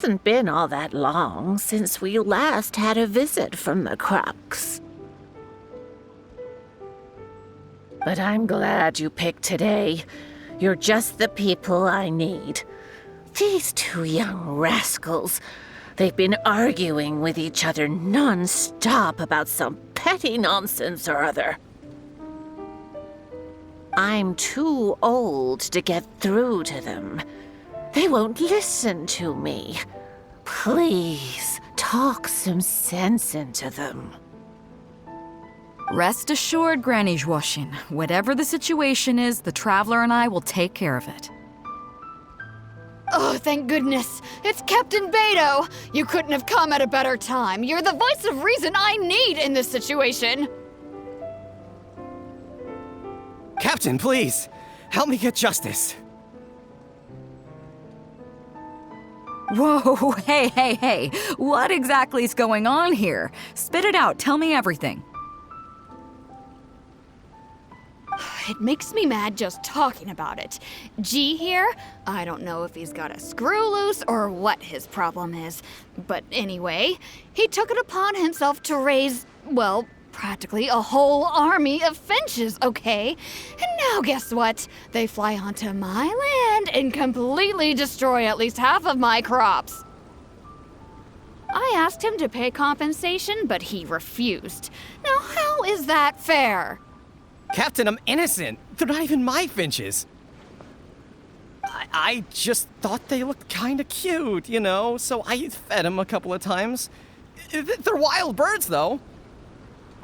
Hasn't been all that long since we last had a visit from the Crux. But I'm glad you picked today. You're just the people I need. These two young rascals, they've been arguing with each other non-stop about some petty nonsense or other. I'm too old to get through to them. They won't listen to me. Please, talk some sense into them. Rest assured, Granny Zhuoshin, whatever the situation is, the Traveler and I will take care of it. Oh, thank goodness. It's Captain Beto. You couldn't have come at a better time. You're the voice of reason I need in this situation. Captain, please, help me get justice. Whoa, hey. What exactly is going on here? Spit it out, tell me everything. It makes me mad just talking about it. G here, I don't know if he's got a screw loose or what his problem is. But anyway, he took it upon himself to raise, well, practically a whole army of finches, okay? And now guess what? They fly onto my land and completely destroy at least half of my crops. I asked him to pay compensation, but he refused. Now how is that fair? Captain, I'm innocent. They're not even my finches. I just thought they looked kinda cute, you know, so I fed them a couple of times. They're wild birds, though.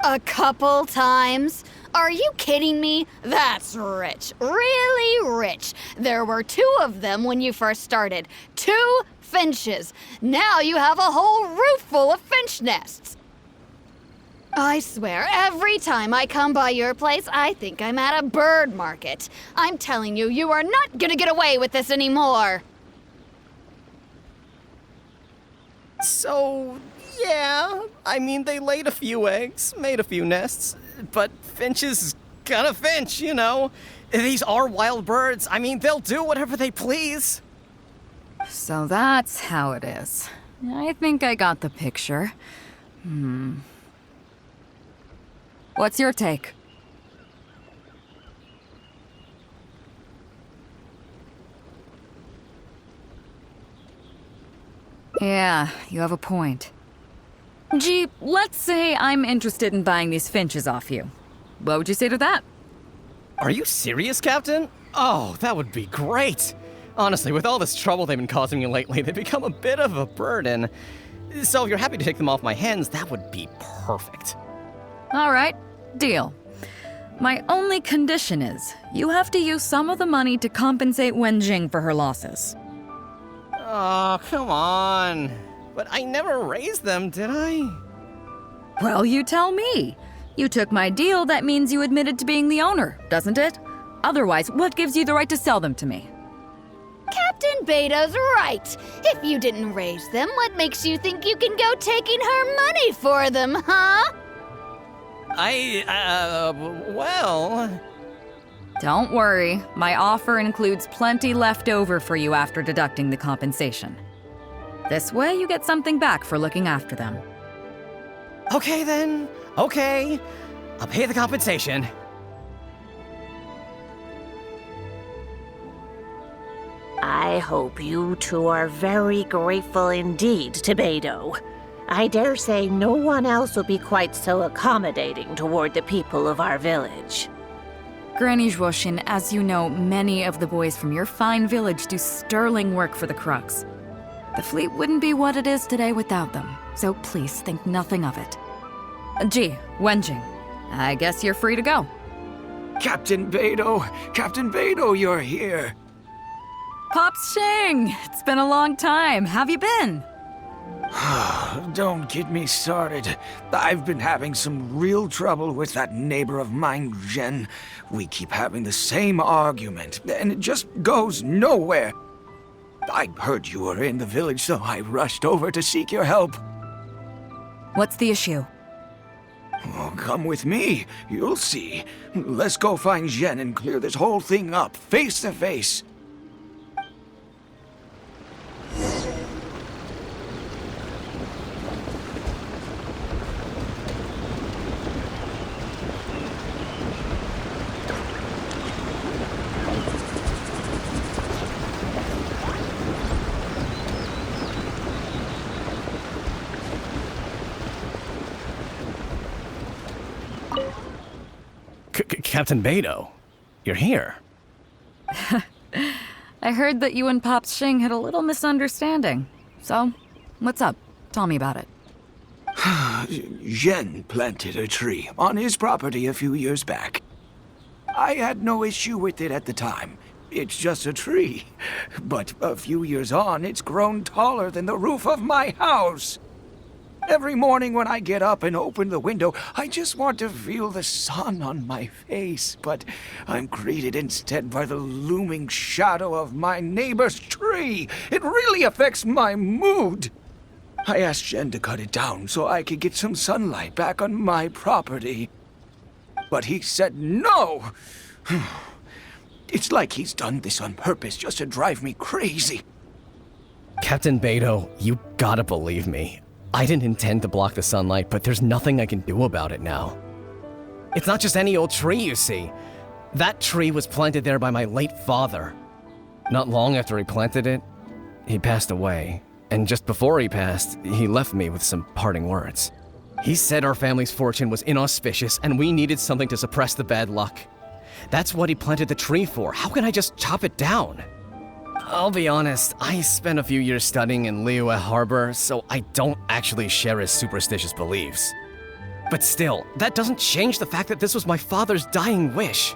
A couple times? Are you kidding me? That's rich. Really rich. There were 2 of them when you first started. 2 finches. Now you have a whole roof full of finch nests. I swear, every time I come by your place, I think I'm at a bird market. I'm telling you, you are not gonna get away with this anymore. So, yeah, I mean, they laid a few eggs, made a few nests, but finches gonna finch, you know. These are wild birds. I mean, they'll do whatever they please. So that's how it is. I think I got the picture. What's your take? Yeah, you have a point. Gee, let's say I'm interested in buying these finches off you. What would you say to that? Are you serious, Captain? Oh, that would be great. Honestly, with all this trouble they've been causing me lately, they've become a bit of a burden. So if you're happy to take them off my hands, that would be perfect. All right, deal. My only condition is, you have to use some of the money to compensate Wenjing for her losses. Oh, come on. But I never raised them, did I? Well, you tell me. You took my deal, that means you admitted to being the owner, doesn't it? Otherwise, what gives you the right to sell them to me? Captain Beto's right. If you didn't raise them, what makes you think you can go taking her money for them, huh? Well... Don't worry, my offer includes plenty left over for you after deducting the compensation. This way you get something back for looking after them. Okay then, okay. I'll pay the compensation. I hope you two are very grateful indeed to Beto. I dare say no one else will be quite so accommodating toward the people of our village. Granny Zhuoshin, as you know, many of the boys from your fine village do sterling work for the Crux. The fleet wouldn't be what it is today without them, so please think nothing of it. Gee, Wenjing, I guess you're free to go. Captain Beto, you're here. Pops Shing, it's been a long time. Have you been? Don't get me started. I've been having some real trouble with that neighbor of mine, Jen. We keep having the same argument, and it just goes nowhere. I heard you were in the village, so I rushed over to seek your help. What's the issue? Oh, come with me. You'll see. Let's go find Jen and clear this whole thing up, face to face. Captain Beidou, you're here. I heard that you and Pops Xing had a little misunderstanding. So, what's up? Tell me about it. Zhen planted a tree on his property a few years back. I had no issue with it at the time. It's just a tree. But a few years on, it's grown taller than the roof of my house. Every morning when I get up and open the window, I just want to feel the sun on my face, but I'm greeted instead by the looming shadow of my neighbor's tree. It really affects my mood. I asked Jen to cut it down so I could get some sunlight back on my property. But he said no. It's like he's done this on purpose just to drive me crazy. Captain Beidou, you gotta believe me. I didn't intend to block the sunlight, but there's nothing I can do about it now. It's not just any old tree, you see. That tree was planted there by my late father. Not long after he planted it, he passed away. And just before he passed, he left me with some parting words. He said our family's fortune was inauspicious and we needed something to suppress the bad luck. That's what he planted the tree for. How can I just chop it down? I'll be honest, I spent a few years studying in Liyue Harbor, so I don't actually share his superstitious beliefs. But still, that doesn't change the fact that this was my father's dying wish.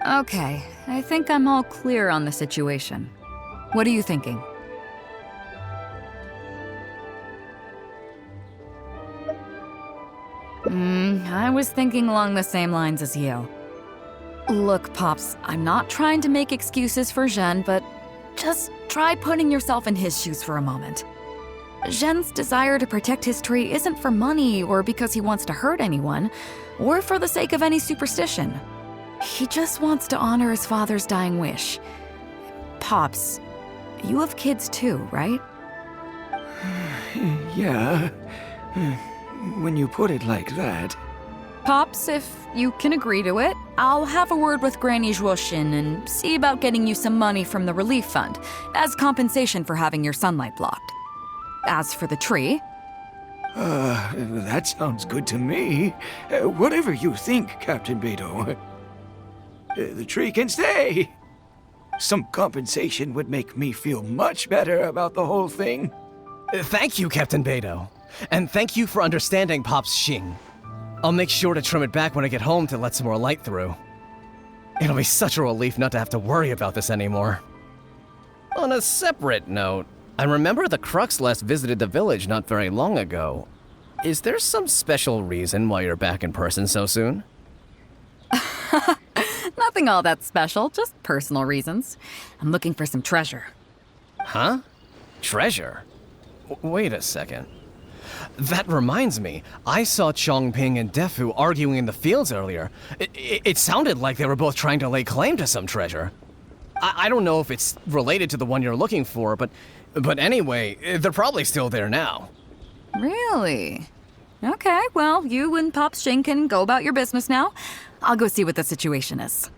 Okay, I think I'm all clear on the situation. What are you thinking? I was thinking along the same lines as you. Look, Pops, I'm not trying to make excuses for Zhen, but just try putting yourself in his shoes for a moment. Zhen's desire to protect his tree isn't for money or because he wants to hurt anyone, or for the sake of any superstition. He just wants to honor his father's dying wish. Pops, you have kids too, right? Yeah. When you put it like that. Pops, if you can agree to it, I'll have a word with Granny Zhuoxin and see about getting you some money from the relief fund as compensation for having your sunlight blocked. As for the tree... That sounds good to me. Whatever you think, Captain Beidou. The tree can stay. Some compensation would make me feel much better about the whole thing. Thank you, Captain Beidou. And thank you for understanding Pops Xing. I'll make sure to trim it back when I get home to let some more light through. It'll be such a relief not to have to worry about this anymore. On a separate note, I remember the Crux last visited the village not very long ago. Is there some special reason why you're back in person so soon? Nothing all that special, just personal reasons. I'm looking for some treasure. Huh? Treasure? Wait a second. That reminds me, I saw Chongping and Defu arguing in the fields earlier. It sounded like they were both trying to lay claim to some treasure. I don't know if it's related to the one you're looking for, but anyway, they're probably still there now. Really? Okay, well, you and Pops Xing can go about your business now. I'll go see what the situation is.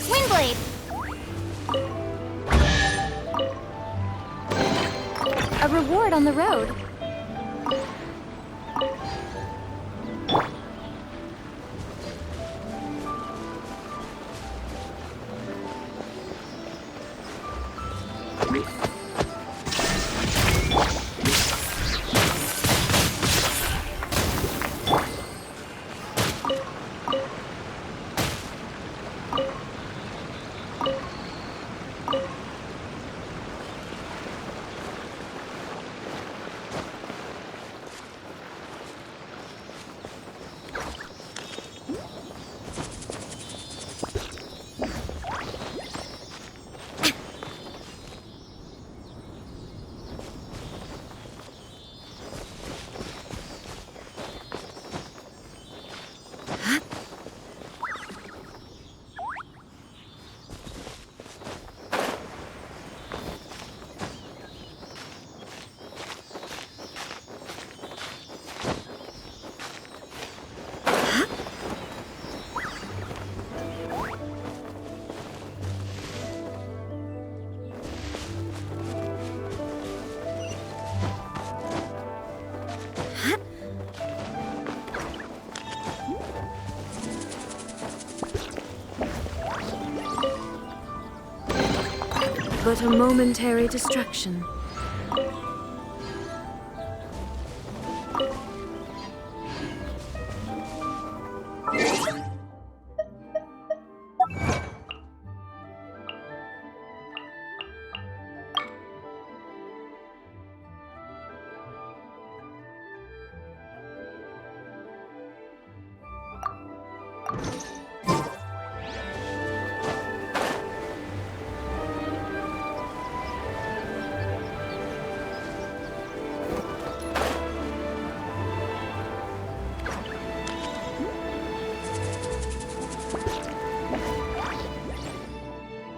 Windblade! A reward on the road. but a momentary distraction.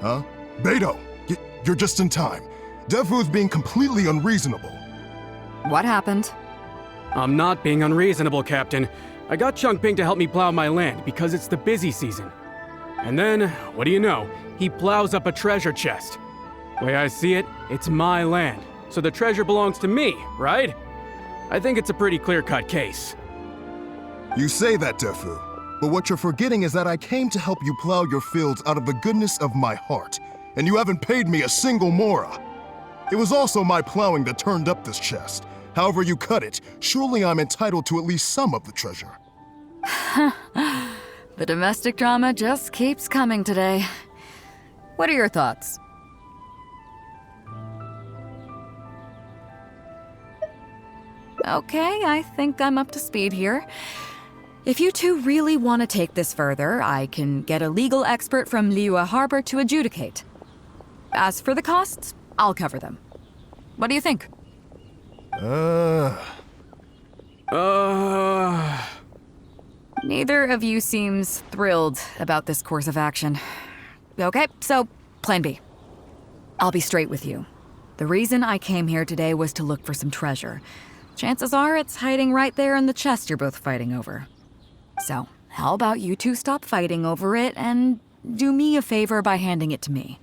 Huh? Beto! You're just in time. Defu's being completely unreasonable. What happened? I'm not being unreasonable, Captain. I got Chongping to help me plow my land because it's the busy season. And then, what do you know? He plows up a treasure chest. Way I see it, it's my land, so the treasure belongs to me, right? I think it's a pretty clear-cut case. You say that, Defu, but what you're forgetting is that I came to help you plow your fields out of the goodness of my heart, and you haven't paid me a single mora. It was also my plowing that turned up this chest. However you cut it, surely I'm entitled to at least some of the treasure. The domestic drama just keeps coming today. What are your thoughts? Okay, I think I'm up to speed here. If you two really want to take this further, I can get a legal expert from Liyue Harbor to adjudicate. As for the costs, I'll cover them. What do you think? Neither of you seems thrilled about this course of action. Okay, so plan B. I'll be straight with you. The reason I came here today was to look for some treasure. Chances are it's hiding right there in the chest you're both fighting over. So, how about you two stop fighting over it and do me a favor by handing it to me?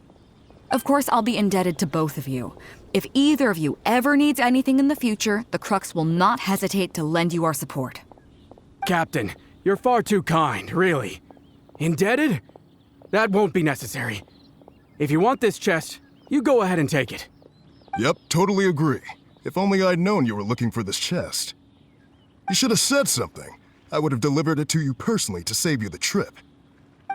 Of course, I'll be indebted to both of you. If either of you ever needs anything in the future, the Crux will not hesitate to lend you our support. Captain, you're far too kind, really. Indebted? That won't be necessary. If you want this chest, you go ahead and take it. Yep, totally agree. If only I'd known you were looking for this chest. You should have said something. I would have delivered it to you personally to save you the trip.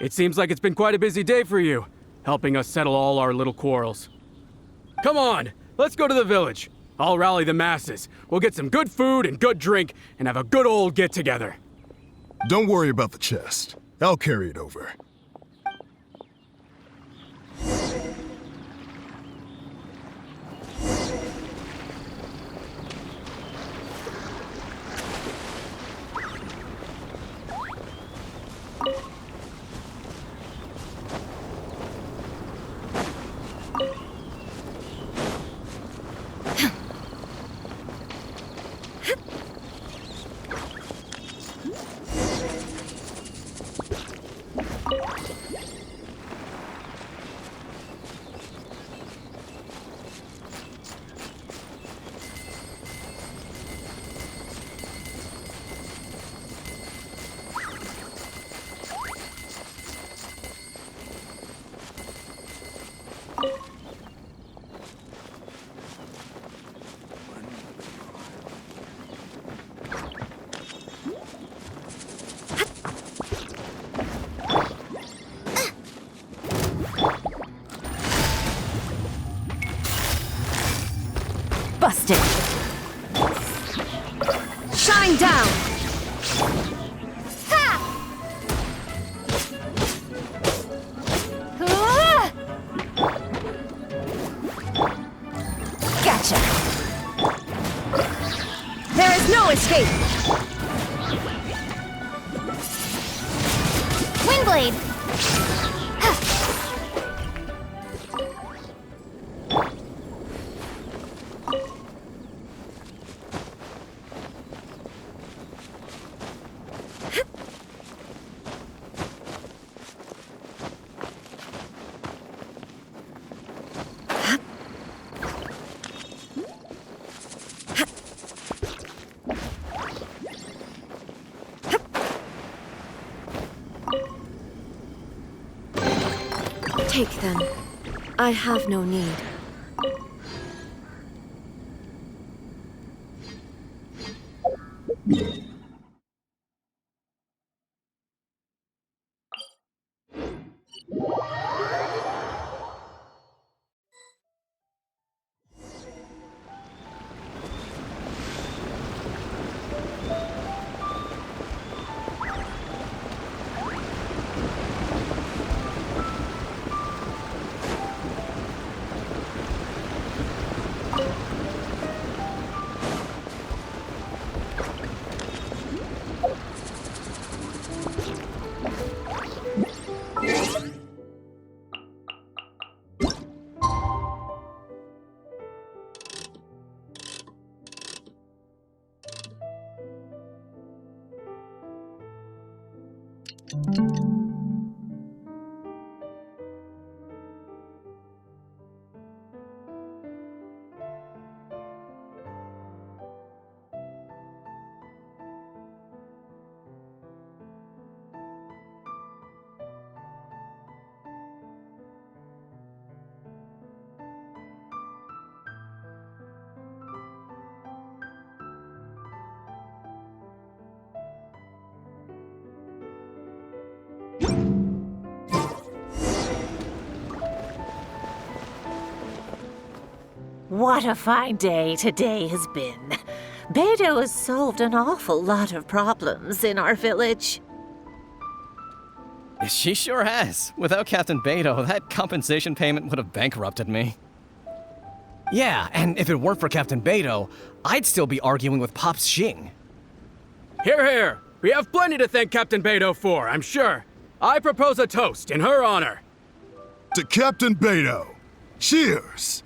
It seems like it's been quite a busy day for you, helping us settle all our little quarrels. Come on, let's go to the village. I'll rally the masses. We'll get some good food and good drink and have a good old get-together. Don't worry about the chest. I'll carry it over. Busted! Shine down! Gotcha! There is no escape! Windblade! Take them. I have no need. What a fine day today has been. Beto has solved an awful lot of problems in our village. She sure has. Without Captain Beto, that compensation payment would have bankrupted me. Yeah, and if it weren't for Captain Beto, I'd still be arguing with Pops Xing. Hear, hear! We have plenty to thank Captain Beto for, I'm sure. I propose a toast in her honor. To Captain Beto. Cheers!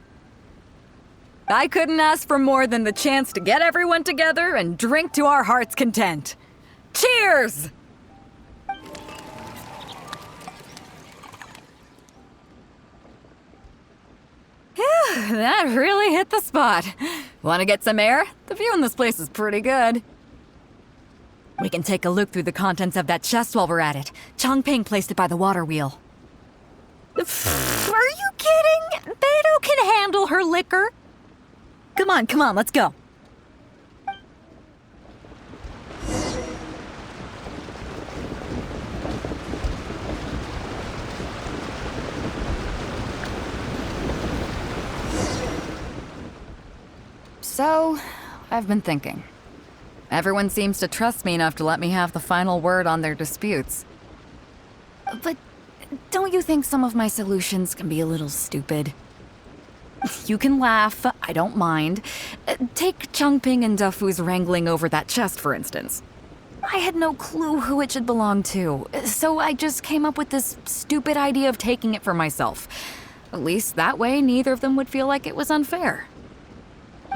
I couldn't ask for more than the chance to get everyone together and drink to our heart's content. Cheers! Phew, that really hit the spot. Want to get some air? The view in this place is pretty good. We can take a look through the contents of that chest while we're at it. Chongping placed it by the water wheel. Are you kidding? Beto can handle her liquor. Come on, let's go. So, I've been thinking. Everyone seems to trust me enough to let me have the final word on their disputes. But don't you think some of my solutions can be a little stupid? You can laugh, I don't mind. Take Chongping and Dufu's wrangling over that chest, for instance. I had no clue who it should belong to, so I just came up with this stupid idea of taking it for myself. At least that way, neither of them would feel like it was unfair.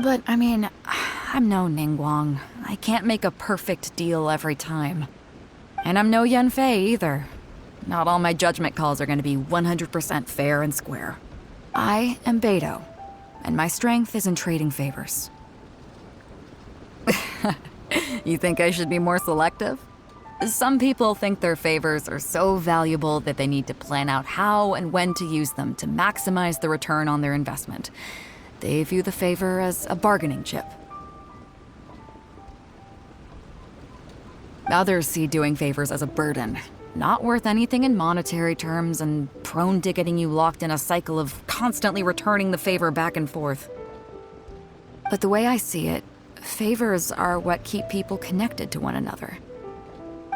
But, I mean, I'm no Ningguang. I can't make a perfect deal every time. And I'm no Yanfei either. Not all my judgment calls are going to be 100% fair and square. I am Beto, and my strength is in trading favors. You think I should be more selective? Some people think their favors are so valuable that they need to plan out how and when to use them to maximize the return on their investment. They view the favor as a bargaining chip. Others see doing favors as a burden, not worth anything in monetary terms and prone to getting you locked in a cycle of constantly returning the favor back and forth. But the way I see it, favors are what keep people connected to one another.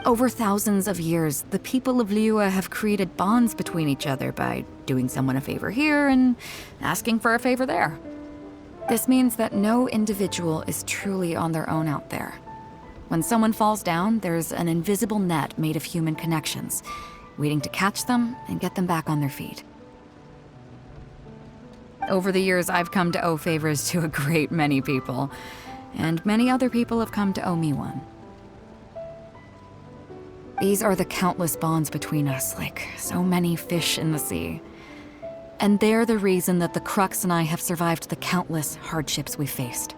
Over thousands of years, the people of Liyue have created bonds between each other by doing someone a favor here and asking for a favor there. This means that no individual is truly on their own out there. When someone falls down, there's an invisible net made of human connections, waiting to catch them and get them back on their feet. Over the years, I've come to owe favors to a great many people, and many other people have come to owe me one. These are the countless bonds between us, like so many fish in the sea. And they're the reason that the Crux and I have survived the countless hardships we faced.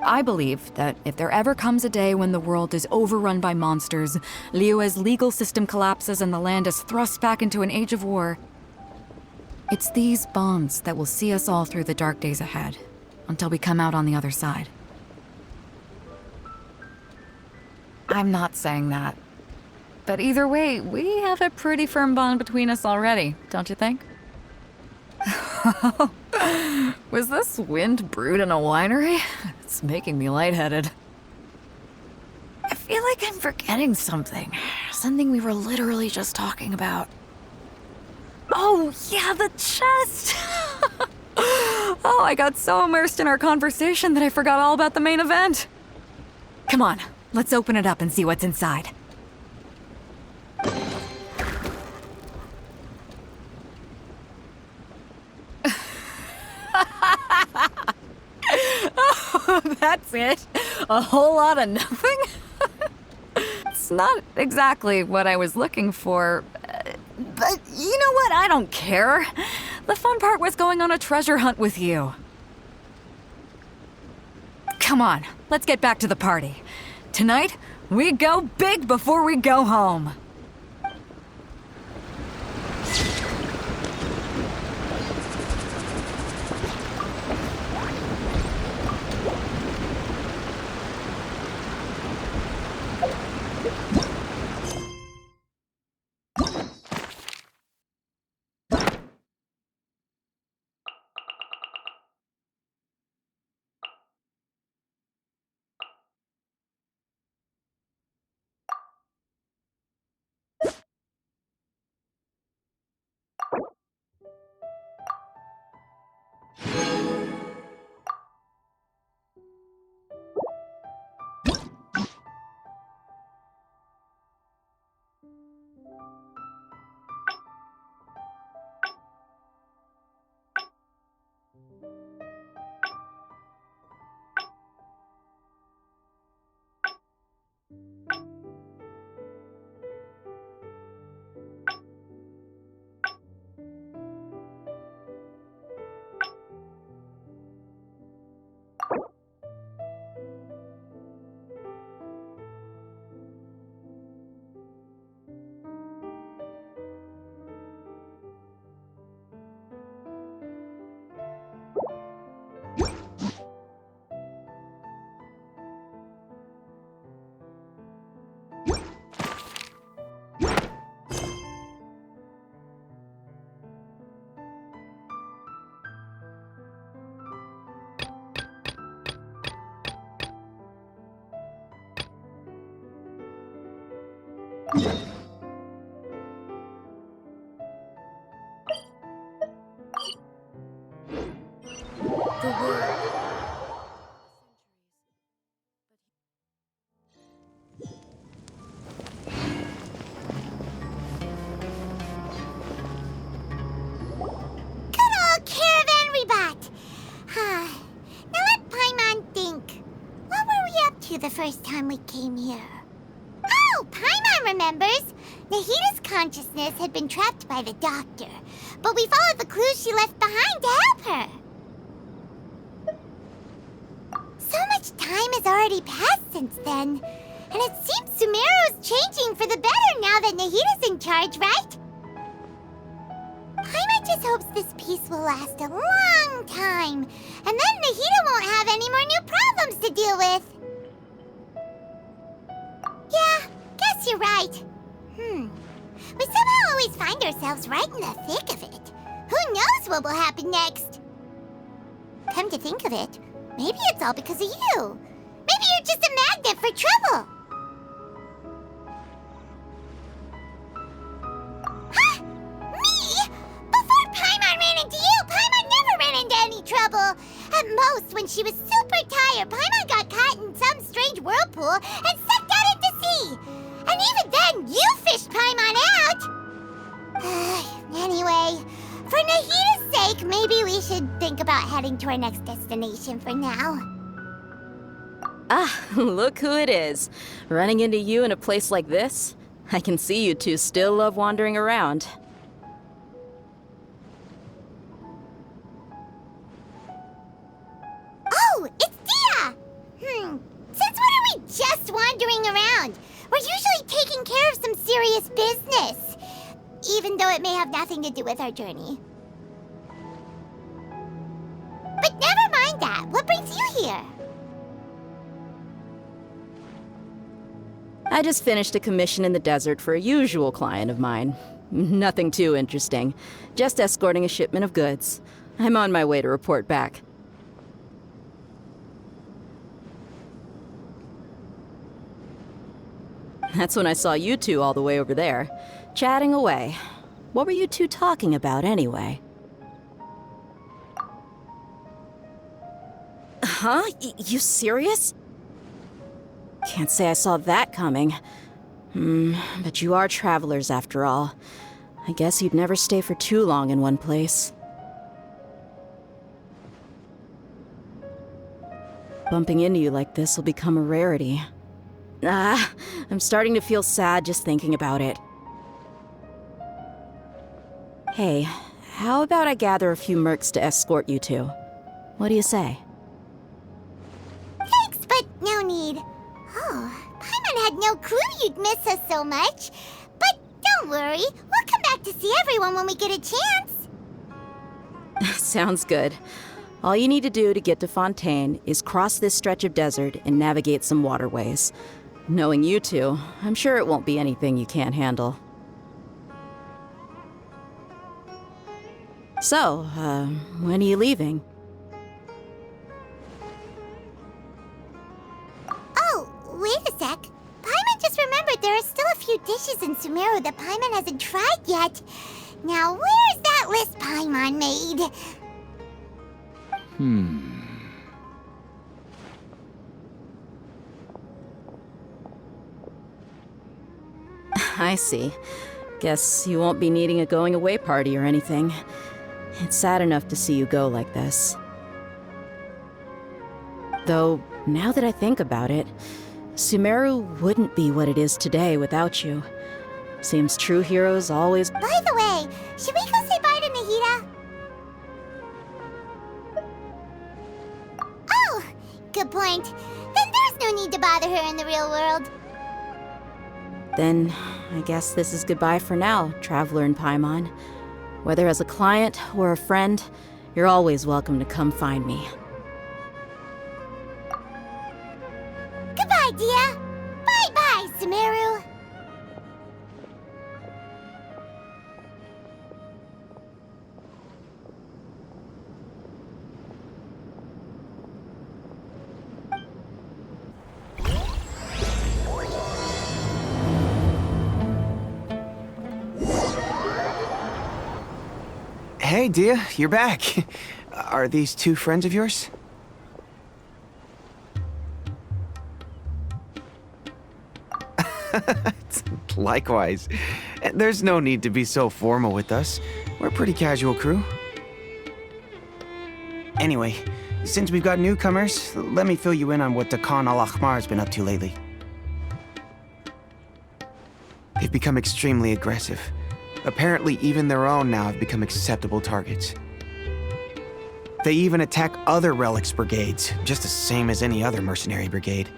I believe that if there ever comes a day when the world is overrun by monsters, Liyue's legal system collapses and the land is thrust back into an age of war, it's these bonds that will see us all through the dark days ahead, until we come out on the other side. I'm not saying that. But either way, we have a pretty firm bond between us already, don't you think? Was this wind brewed in a winery? It's making me lightheaded. I feel like I'm forgetting something. Something we were literally just talking about. Oh, yeah, the chest! Oh, I got so immersed in our conversation that I forgot all about the main event. Come on, let's open it up and see what's inside. Oh, that's it? A whole lot of nothing? It's not exactly what I was looking for, but you know what? I don't care. The fun part was going on a treasure hunt with you. Come on, let's get back to the party. Tonight, we go big before we go home. The first time we came here. Oh, Paimon remembers! Nahita's consciousness had been trapped by the doctor, but we followed the clues she left behind to help her. So much time has already passed since then, and it seems Sumeru's changing for the better now that Nahita's in charge, right? Paimon just hopes this peace will last a long time, and then Nahita won't have any more new problems to deal with. Yeah, guess you're right. We somehow always find ourselves right in the thick of it. Who knows what will happen next? Come to think of it, maybe it's all because of you. Maybe you're just a magnet for trouble. Huh? Me? Before Paimon ran into you, Paimon never ran into any trouble. At most, when she was super tired, Paimon got caught in some strange whirlpool and sucked out into sea. And even then, you fished Paimon out! Anyway, for Nahita's sake, maybe we should think about heading to our next destination for now. Ah, look who it is. Running into you in a place like this? I can see you two still love wandering around. Oh, it's Dia! just wandering around. We're usually taking care of some serious business, even though it may have nothing to do with our journey. But never mind that. What brings you here? I just finished a commission in the desert for a usual client of mine. Nothing too interesting. Just escorting a shipment of goods. I'm on my way to report back. That's when I saw you two all the way over there, chatting away. What were you two talking about anyway? Huh? You serious? Can't say I saw that coming. But you are travelers after all. I guess you'd never stay for too long in one place. Bumping into you like this will become a rarity. I'm starting to feel sad just thinking about it. Hey, how about I gather a few mercs to escort you two? What do you say? Thanks, but no need. Oh, Paimon had no clue you'd miss us so much. But don't worry, we'll come back to see everyone when we get a chance. Sounds good. All you need to do to get to Fontaine is cross this stretch of desert and navigate some waterways. Knowing you two, I'm sure it won't be anything you can't handle. So, when are you leaving? Oh, wait a sec. Paimon just remembered there are still a few dishes in Sumeru that Paimon hasn't tried yet. Now, where's that list Paimon made? I see. Guess you won't be needing a going-away party or anything. It's sad enough to see you go like this. Though, now that I think about it, Sumeru wouldn't be what it is today without you. Seems true heroes always... By the way, should we go say bye to Nahida? Oh, good point. Then there's no need to bother her in the real world. Then, I guess this is goodbye for now, Traveler in Paimon. Whether as a client or a friend, you're always welcome to come find me. Goodbye, Dia. Bye-bye, Sumeru. Hey, Dia, you're back. Are these two friends of yours? Likewise. There's no need to be so formal with us. We're a pretty casual crew. Anyway, since we've got newcomers, let me fill you in on what Dakan al-Ahmar's been up to lately. They've become extremely aggressive. Apparently, even their own now have become acceptable targets. They even attack other relics brigades, just the same as any other mercenary brigade.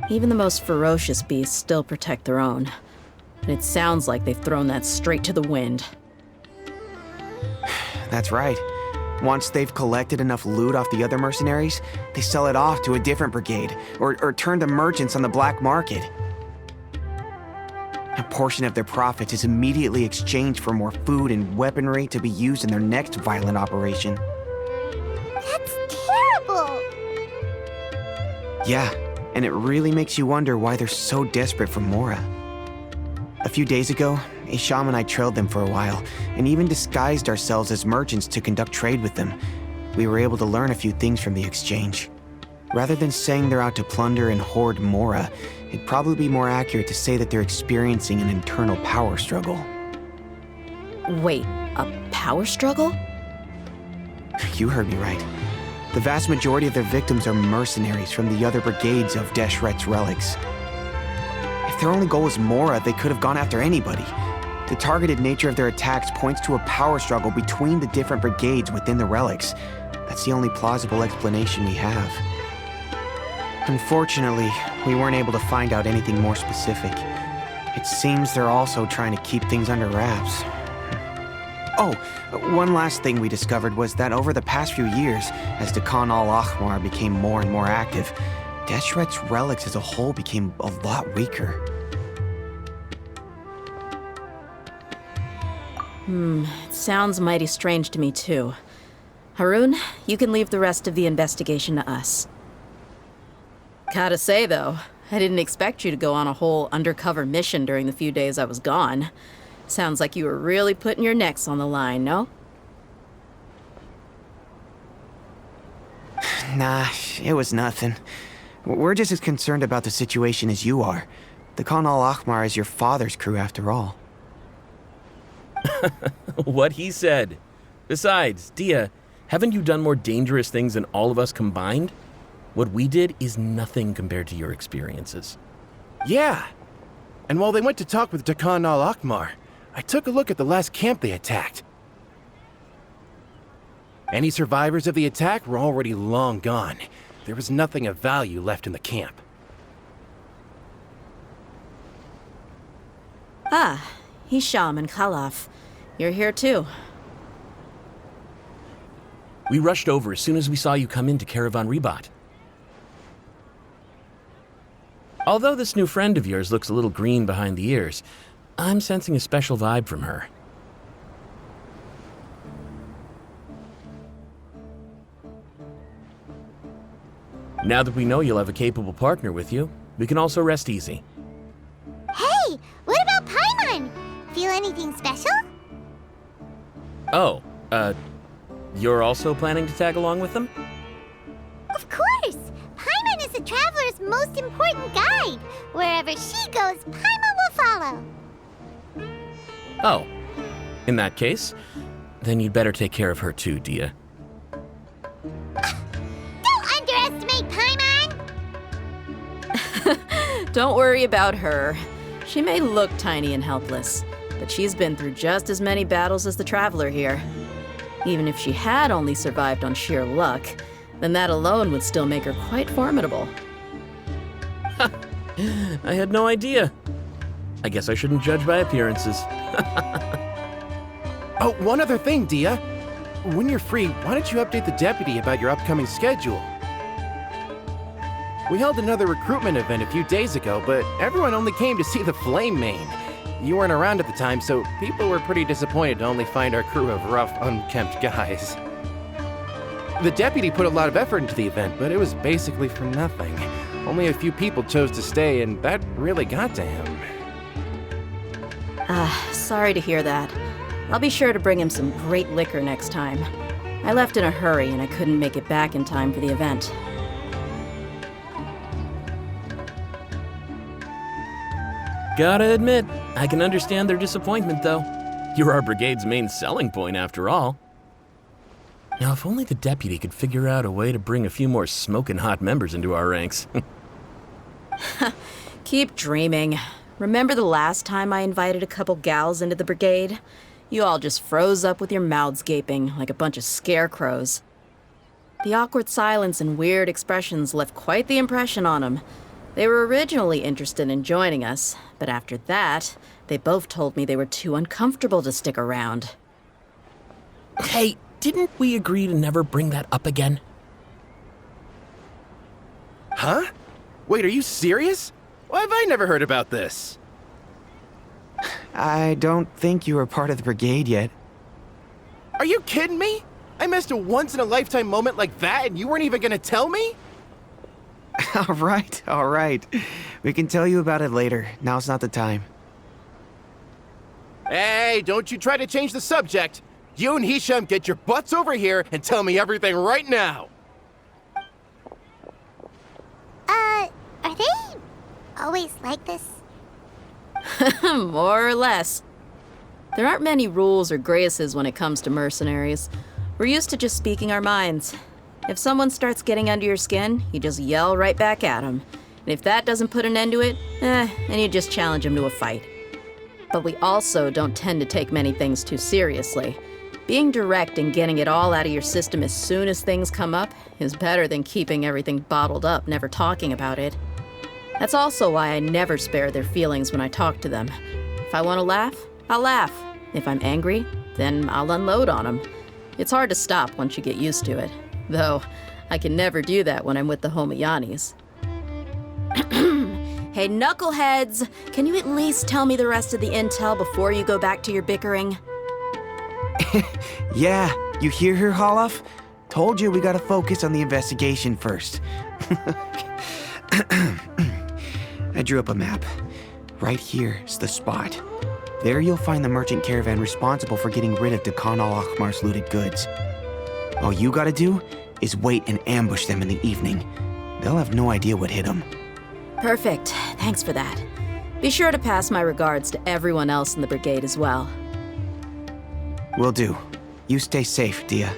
Even the most ferocious beasts still protect their own. And it sounds like they've thrown that straight to the wind. That's right. Once they've collected enough loot off the other mercenaries, they sell it off to a different brigade, or turn to merchants on the black market. A portion of their profits is immediately exchanged for more food and weaponry to be used in their next violent operation. That's terrible. Yeah, and it really makes you wonder why they're so desperate for Mora. A few days ago, Isham and I trailed them for a while, and even disguised ourselves as merchants to conduct trade with them. We were able to learn a few things from the exchange. Rather than saying they're out to plunder and hoard Mora, it'd probably be more accurate to say that they're experiencing an internal power struggle. Wait, a power struggle? You heard me right. The vast majority of their victims are mercenaries from the other brigades of Deshret's relics. If their only goal was Mora, they could have gone after anybody. The targeted nature of their attacks points to a power struggle between the different brigades within the relics. That's the only plausible explanation we have. Unfortunately, we weren't able to find out anything more specific. It seems they're also trying to keep things under wraps. Oh, one last thing we discovered was that over the past few years, as the Khan al-Ahmar became more and more active, Deshret's relics as a whole became a lot weaker. It sounds mighty strange to me too. Harun, you can leave the rest of the investigation to us. Gotta say though, I didn't expect you to go on a whole undercover mission during the few days I was gone. Sounds like you were really putting your necks on the line, no? Nah, it was nothing. We're just as concerned about the situation as you are. The Khan al-Ahmar is your father's crew after all. What he said. Besides, Dia, haven't you done more dangerous things than all of us combined? What we did is nothing compared to your experiences. Yeah. And while they went to talk with Khan al-Ahmar, I took a look at the last camp they attacked. Any survivors of the attack were already long gone. There was nothing of value left in the camp. Ah, Hisham and Khalaf. You're here too. We rushed over as soon as we saw you come into Caravan Ribat. Although this new friend of yours looks a little green behind the ears, I'm sensing a special vibe from her. Now that we know you'll have a capable partner with you, we can also rest easy. Hey, what about Paimon? Feel anything special? Oh, you're also planning to tag along with them? Of course! Paimon is the traveler's most important guide. Wherever she goes, Paimon will follow. Oh, in that case, then you'd better take care of her too, Dia. Don't underestimate Paimon! Don't worry about her. She may look tiny and helpless, but she's been through just as many battles as the traveler here. Even if she had only survived on sheer luck, then that alone would still make her quite formidable. I had no idea. I guess I shouldn't judge by appearances. Oh, one other thing, Dia. When you're free, why don't you update the deputy about your upcoming schedule? We held another recruitment event a few days ago, but everyone only came to see the Flame Mane. You weren't around at the time, so people were pretty disappointed to only find our crew of rough, unkempt guys. The deputy put a lot of effort into the event, but it was basically for nothing. Only a few people chose to stay, and that really got to him. Sorry to hear that. I'll be sure to bring him some great liquor next time. I left in a hurry and I couldn't make it back in time for the event. Gotta admit, I can understand their disappointment, though. You're our brigade's main selling point, after all. Now, if only the deputy could figure out a way to bring a few more smoking hot members into our ranks. Keep dreaming. Remember the last time I invited a couple gals into the brigade? You all just froze up with your mouths gaping like a bunch of scarecrows. The awkward silence and weird expressions left quite the impression on them. They were originally interested in joining us, but after that, they both told me they were too uncomfortable to stick around. Hey, didn't we agree to never bring that up again? Huh? Wait, are you serious? Why have I never heard about this? I don't think you were part of the brigade yet. Are you kidding me? I missed a once-in-a-lifetime moment like that and you weren't even gonna tell me? All right. We can tell you about it later. Now's not the time. Hey, don't you try to change the subject. You and Hisham get your butts over here and tell me everything right now. Are they always like this? More or less. There aren't many rules or graces when it comes to mercenaries. We're used to just speaking our minds. If someone starts getting under your skin, you just yell right back at them. And if that doesn't put an end to it, then you just challenge them to a fight. But we also don't tend to take many things too seriously. Being direct and getting it all out of your system as soon as things come up is better than keeping everything bottled up, never talking about it. That's also why I never spare their feelings when I talk to them. If I want to laugh, I'll laugh. If I'm angry, then I'll unload on them. It's hard to stop once you get used to it. Though, I can never do that when I'm with the Homiyanis. Hey, knuckleheads! Can you at least tell me the rest of the intel before you go back to your bickering? Yeah, you hear her, Holloff? Told you we gotta focus on the investigation first. I drew up a map. Right here is the spot. There you'll find the merchant caravan responsible for getting rid of Dakan al-Ahmar's looted goods. All you gotta do is wait and ambush them in the evening. They'll have no idea what hit them. Perfect. Thanks for that. Be sure to pass my regards to everyone else in the brigade as well. Will do. You stay safe, Dia.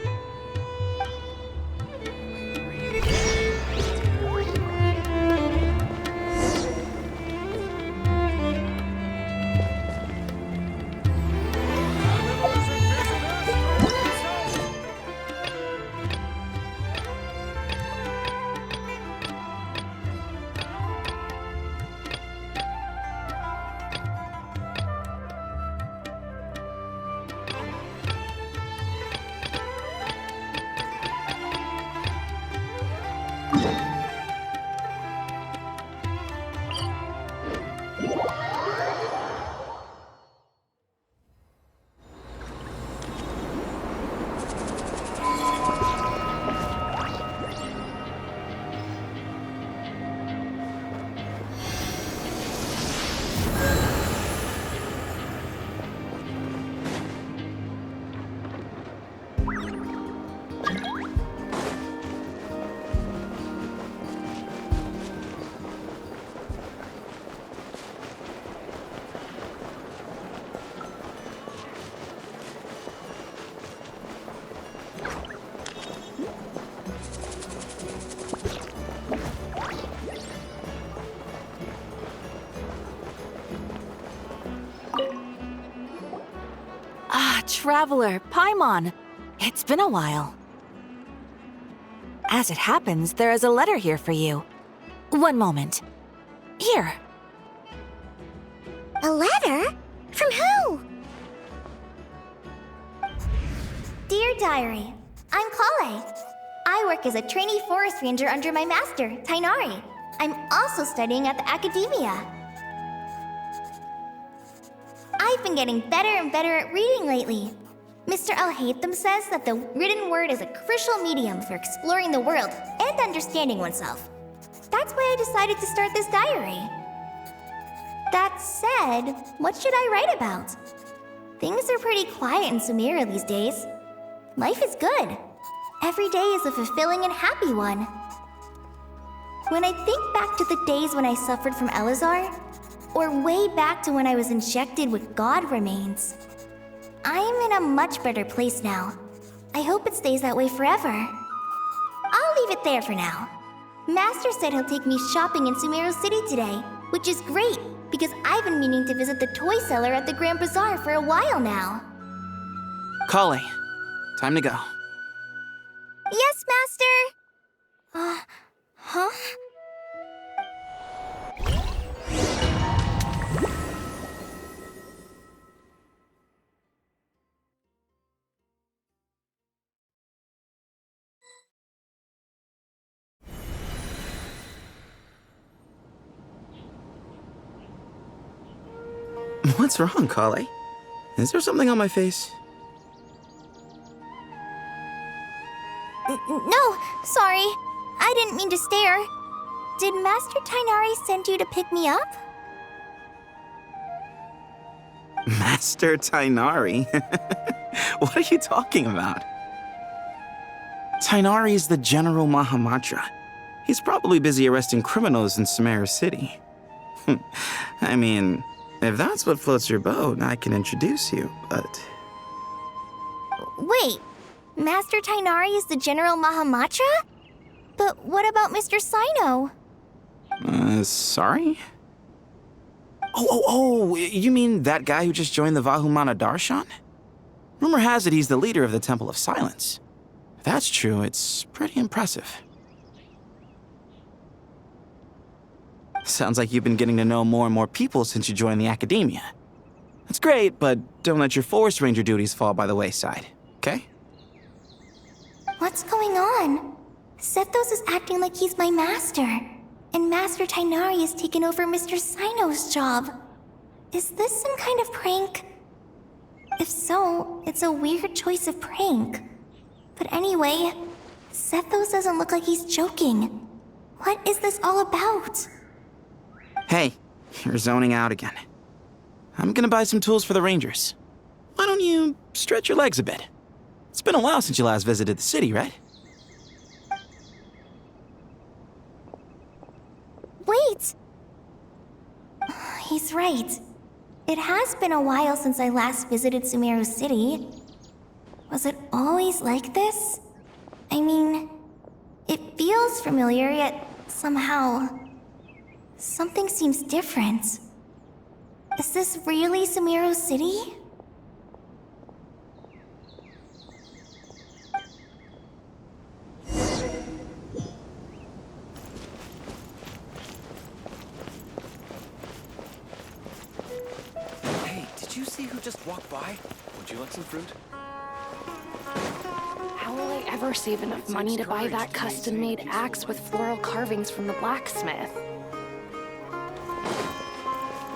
Traveler, Paimon. It's been a while. As it happens, there is a letter here for you. One moment. Here. A letter? From who? Dear Diary, I'm Kale. I work as a trainee forest ranger under my master, Tainari. I'm also studying at the academia. I've been getting better and better at reading lately. Mr. Al-Haytham says that the written word is a crucial medium for exploring the world and understanding oneself. That's why I decided to start this diary. That said, what should I write about? Things are pretty quiet in Sumeria these days. Life is good. Every day is a fulfilling and happy one. When I think back to the days when I suffered from Elazar, or way back to when I was injected with God remains, I am in a much better place now. I hope it stays that way forever. I'll leave it there for now. Master said he'll take me shopping in Sumeru City today, which is great, because I've been meaning to visit the toy seller at the Grand Bazaar for a while now. Kale, time to go. Yes, Master! Huh? What's wrong, Kale? Is there something on my face? No, sorry. I didn't mean to stare. Did Master Tainari send you to pick me up? Master Tainari? What are you talking about? Tainari is the General Mahamatra. He's probably busy arresting criminals in Sumeru City. I mean, if that's what floats your boat, I can introduce you, but... Wait, Master Tainari is the General Mahamatra? But what about Mr. Sino? Sorry? Oh, you mean that guy who just joined the Vahumana Darshan? Rumor has it he's the leader of the Temple of Silence. If that's true, it's pretty impressive. Sounds like you've been getting to know more and more people since you joined the academia. That's great, but don't let your Forest Ranger duties fall by the wayside, okay? What's going on? Sethos is acting like he's my master, and Master Tainari has taken over Mr. Sino's job. Is this some kind of prank? If so, it's a weird choice of prank. But anyway, Sethos doesn't look like he's joking. What is this all about? Hey, you're zoning out again. I'm gonna buy some tools for the Rangers. Why don't you stretch your legs a bit? It's been a while since you last visited the city, right? Wait! He's right. It has been a while since I last visited Sumeru City. Was it always like this? I mean, it feels familiar, yet somehow... something seems different. Is this really Sumeru City? Hey, did you see who just walked by? Would you like some fruit? How will I ever save enough money to buy that custom-made axe with floral carvings from the blacksmith?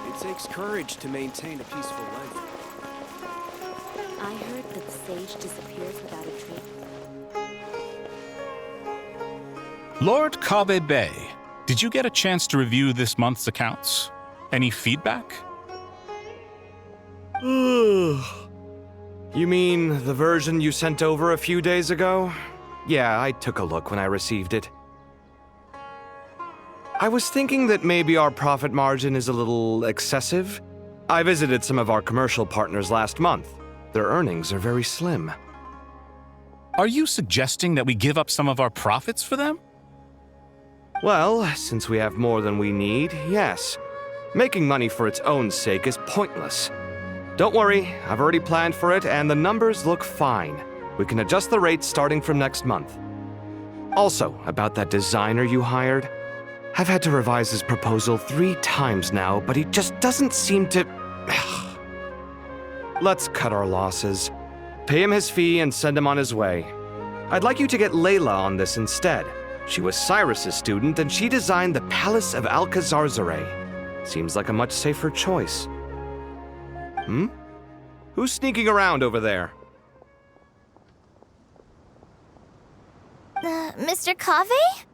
It takes courage to maintain a peaceful life. I heard that the sage disappears without a trace. Lord Kabe Bay, did you get a chance to review this month's accounts? Any feedback? You mean the version you sent over a few days ago? Yeah, I took a look when I received it. I was thinking that maybe our profit margin is a little excessive. I visited some of our commercial partners last month. Their earnings are very slim. Are you suggesting that we give up some of our profits for them? Well, since we have more than we need, yes. Making money for its own sake is pointless. Don't worry, I've already planned for it, and the numbers look fine. We can adjust the rates starting from next month. Also, about that designer you hired, I've had to revise his proposal 3 times now, but he just doesn't seem to... Let's cut our losses. Pay him his fee and send him on his way. I'd like you to get Layla on this instead. She was Cyrus's student, and she designed the Palace of Alcazarzare. Seems like a much safer choice. Who's sneaking around over there? Mr. Kave?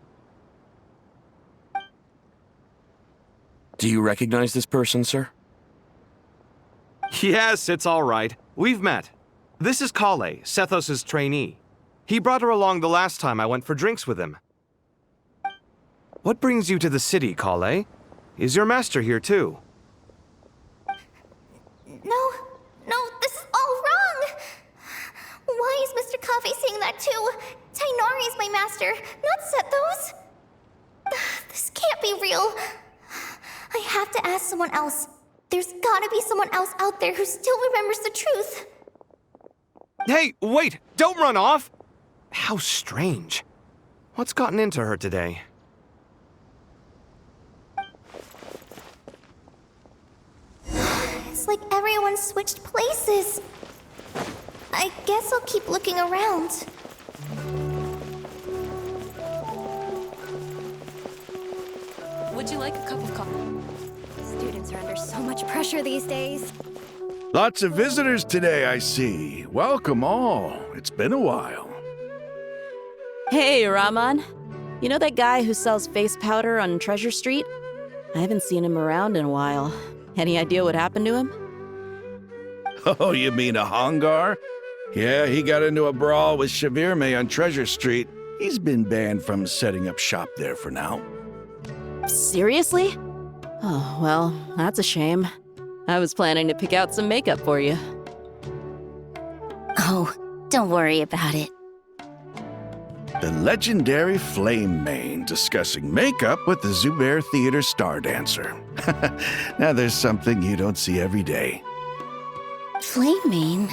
Do you recognize this person, sir? Yes, it's all right. We've met. This is Kale, Sethos' trainee. He brought her along the last time I went for drinks with him. What brings you to the city, Kale? Is your master here too? No, this is all wrong! Why is Mr. Kave saying that too? Tainari is my master, not Sethos. This can't be real. I have to ask someone else. There's gotta be someone else out there who still remembers the truth. Hey, wait! Don't run off! How strange. What's gotten into her today? It's like everyone switched places. I guess I'll keep looking around. Would you like a cup of coffee? Students are under so much pressure these days. Lots of visitors today, I see. Welcome all. It's been a while. Hey, Rahman. You know that guy who sells face powder on Treasure Street? I haven't seen him around in a while. Any idea what happened to him? Oh, you mean a Hongar? Yeah, he got into a brawl with Shavirme on Treasure Street. He's been banned from setting up shop there for now. Seriously? Oh, well, that's a shame. I was planning to pick out some makeup for you. Oh, don't worry about it. The legendary Flame Mane discussing makeup with the Zubair Theater star dancer. Now there's something you don't see every day. Flame Mane?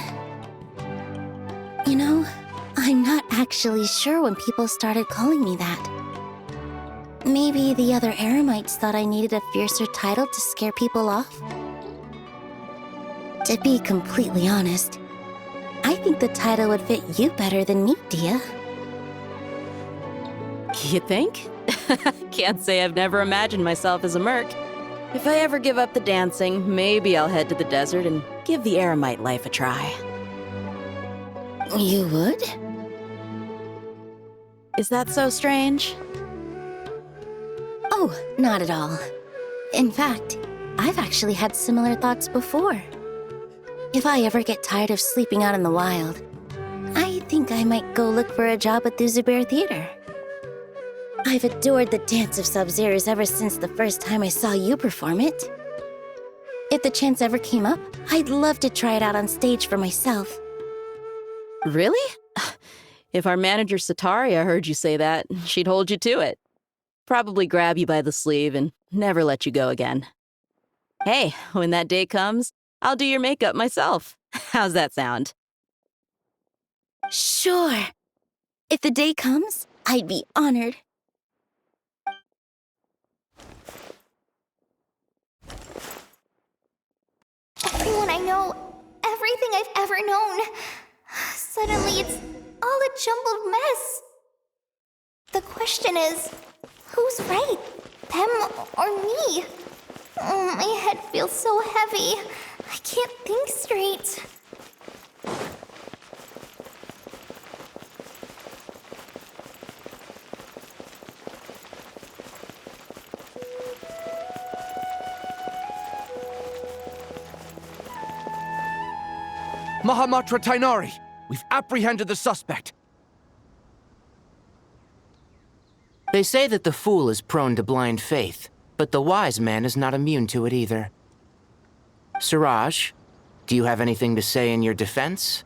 actually sure when people started calling me that. Maybe the other eremites thought I needed a fiercer title to scare people off? To be completely honest, I think the title would fit you better than me, Dia. You think? Can't say I've never imagined myself as a merc. If I ever give up the dancing, maybe I'll head to the desert and give the eremite life a try. You would? Is that so strange? Oh, not at all. In fact, I've actually had similar thoughts before. If I ever get tired of sleeping out in the wild, I think I might go look for a job at the Zubair Theater. I've adored the dance of Sub-Zeros ever since the first time I saw you perform it. If the chance ever came up, I'd love to try it out on stage for myself. Really? If our manager Sataria heard you say that, she'd hold you to it. Probably grab you by the sleeve and never let you go again. Hey, when that day comes, I'll do your makeup myself. How's that sound? Sure. If the day comes, I'd be honored. Everyone I know, everything I've ever known. Suddenly it's all a jumbled mess. The question is, who's right? Them or me? Oh, my head feels so heavy. I can't think straight. Mahamatra Tainari, we've apprehended the suspect. They say that the fool is prone to blind faith, but the wise man is not immune to it either. Siraj, do you have anything to say in your defense?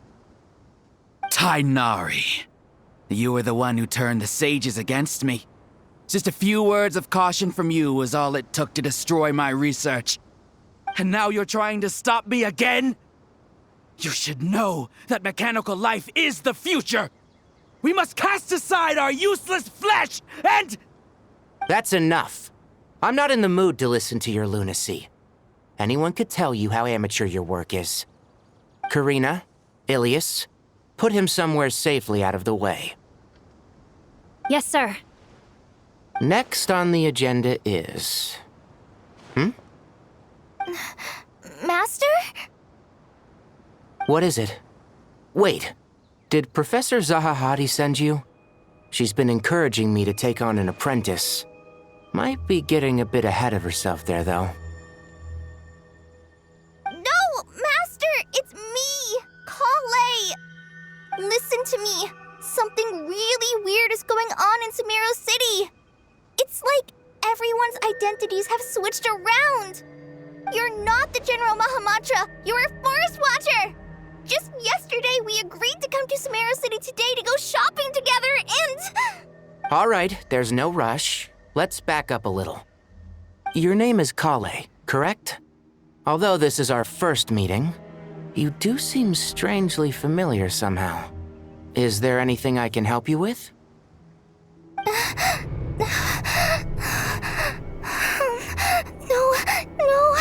Tainari, you were the one who turned the sages against me. Just a few words of caution from you was all it took to destroy my research. And now you're trying to stop me again? You should know that mechanical life is the future! We must cast aside our useless flesh and... That's enough. I'm not in the mood to listen to your lunacy. Anyone could tell you how amateur your work is. Karina, Ilias, put him somewhere safely out of the way. Yes, sir. Next on the agenda is... Master? What is it? Wait, did Professor Zahahati send you? She's been encouraging me to take on an apprentice. Might be getting a bit ahead of herself there, though. No, Master! It's me! Kale! Listen to me. Something really weird is going on in Sumeru City. It's like everyone's identities have switched around. You're not the General Mahamatra. You're a Forest Watcher. Just yesterday, we agreed to come to Sumeru City today to go shopping together and... All right, there's no rush. Let's back up a little. Your name is Kale, correct? Although this is our first meeting, you do seem strangely familiar somehow. Is there anything I can help you with? No.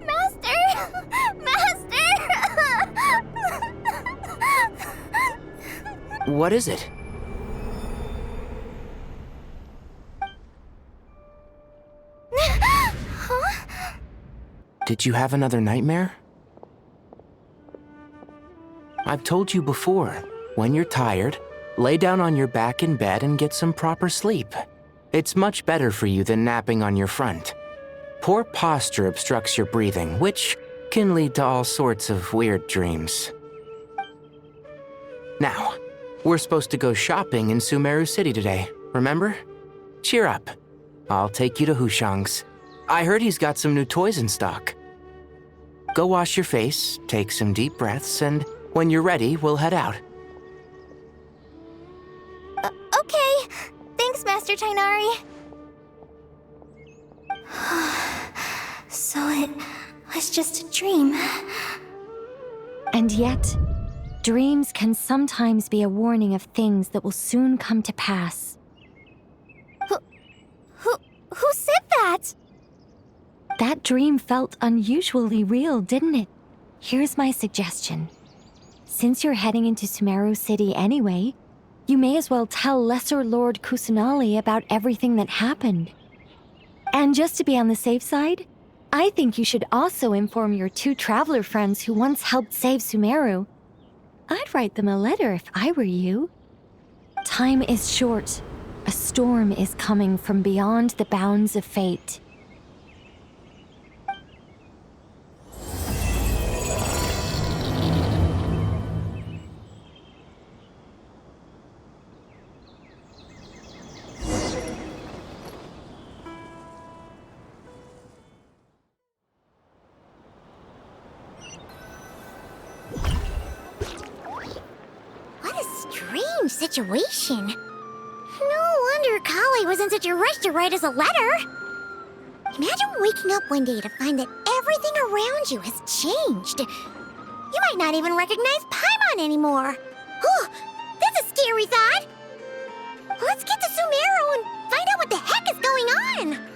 Master! What is it? Huh? Did you have another nightmare? I've told you before, when you're tired, lay down on your back in bed and get some proper sleep. It's much better for you than napping on your front. Poor posture obstructs your breathing, which can lead to all sorts of weird dreams. Now, we're supposed to go shopping in Sumeru City today, remember? Cheer up. I'll take you to Hushang's. I heard he's got some new toys in stock. Go wash your face, take some deep breaths, and when you're ready, we'll head out. Okay. Thanks, Master Tainari. So it was just a dream. And yet, dreams can sometimes be a warning of things that will soon come to pass. Who said that? That dream felt unusually real, didn't it? Here's my suggestion. Since you're heading into Sumeru City anyway, you may as well tell Lesser Lord Kusanali about everything that happened. And just to be on the safe side, I think you should also inform your 2 traveler friends who once helped save Sumeru. I'd write them a letter if I were you. Time is short. A storm is coming from beyond the bounds of fate. What a strange situation. No wonder Kali was in such a rush to write us a letter. Imagine waking up one day to find that everything around you has changed. You might not even recognize Paimon anymore. Oh, that's a scary thought. Let's get to Sumeru and find out what the heck is going on.